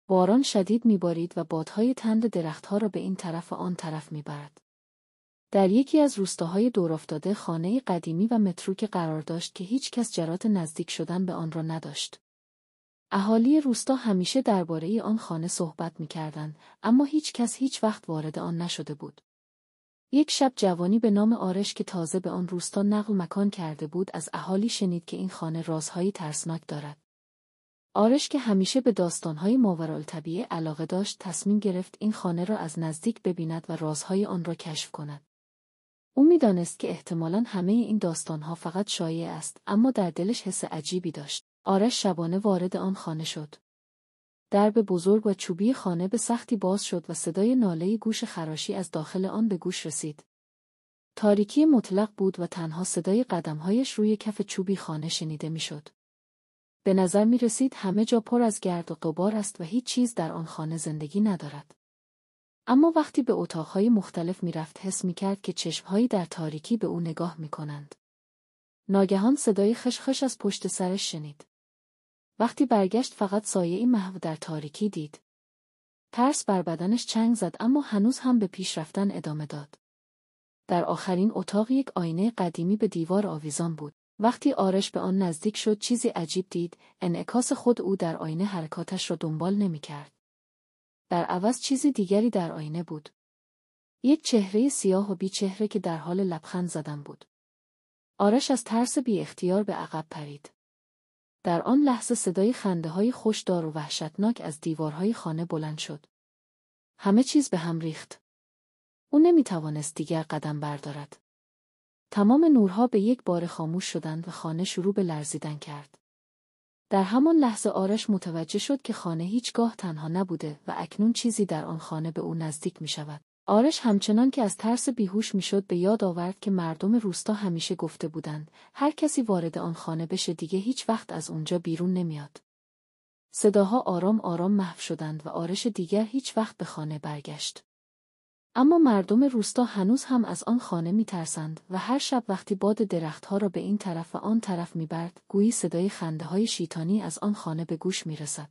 باران شدید می‌بارید و بادهای تند درختها را به این طرف و آن طرف می‌برد. در یکی از روستاهای دورافتاده خانه‌ای قدیمی و متروک قرار داشت که هیچ کس جرأت نزدیک شدن به آن را نداشت. اهالی روستا همیشه درباره آن خانه صحبت می‌کردند، اما هیچ کس هیچ وقت وارد آن نشده بود. یک شب جوانی به نام آرش که تازه به آن روستا نقل مکان کرده بود از اهالی شنید که این خانه رازهایی ترسناک دارد. آرش که همیشه به داستان‌های ماورالطبیعه علاقه داشت تصمیم گرفت این خانه را از نزدیک ببیند و رازهای آن را کشف کند. او می‌دانست که احتمالاً همه این داستان‌ها فقط شایعه است، اما در دلش حس عجیبی داشت. آرش شبانه وارد آن خانه شد. درب بزرگ و چوبی خانه به سختی باز شد و صدای ناله گوش خراشی از داخل آن به گوش رسید. تاریکی مطلق بود و تنها صدای قدم‌هایش روی کف چوبی خانه شنیده می‌شد. به نظر می‌رسید همه جا پر از گرد و غبار است و هیچ چیز در آن خانه زندگی ندارد. اما وقتی به اتاق‌های مختلف می‌رفت حس می‌کرد که چشم‌هایی در تاریکی به او نگاه می‌کنند. ناگهان صدای خشخش از پشت سرش شنید. وقتی برگشت فقط سایه‌ای محو در تاریکی دید. ترس بر بدنش چنگ زد اما هنوز هم به پیش رفتن ادامه داد. در آخرین اتاق یک آینه قدیمی به دیوار آویزان بود. وقتی آرش به آن نزدیک شد چیزی عجیب دید، انعکاس خود او در آینه حرکاتش را دنبال نمی‌کرد. در عوض چیزی دیگری در آینه بود. یک چهره سیاه و بی چهره که در حال لبخند زدن بود. آرش از ترس بی اختیار به عقب پرید. در آن لحظه صدای خنده‌های خوش‌دار و وحشتناک از دیوارهای خانه بلند شد. همه چیز به هم ریخت. او نمی‌توانست دیگر قدم بردارد. تمام نورها به یک بار خاموش شدند و خانه شروع به لرزیدن کرد. در همان لحظه آرش متوجه شد که خانه هیچگاه تنها نبوده و اکنون چیزی در آن خانه به او نزدیک می‌شود. آرش همچنان که از ترس بیهوش میشد به یاد آورد که مردم روستا همیشه گفته بودند هر کسی وارد آن خانه بشه دیگه هیچ وقت از اونجا بیرون نمیاد. صداها آرام آرام محو شدند و آرش دیگر هیچ وقت به خانه برگشت. اما مردم روستا هنوز هم از آن خانه میترسند و هر شب وقتی باد درختها را به این طرف و آن طرف میبرد گویی صدای خنده‌های شیطانی از آن خانه به گوش میرسد.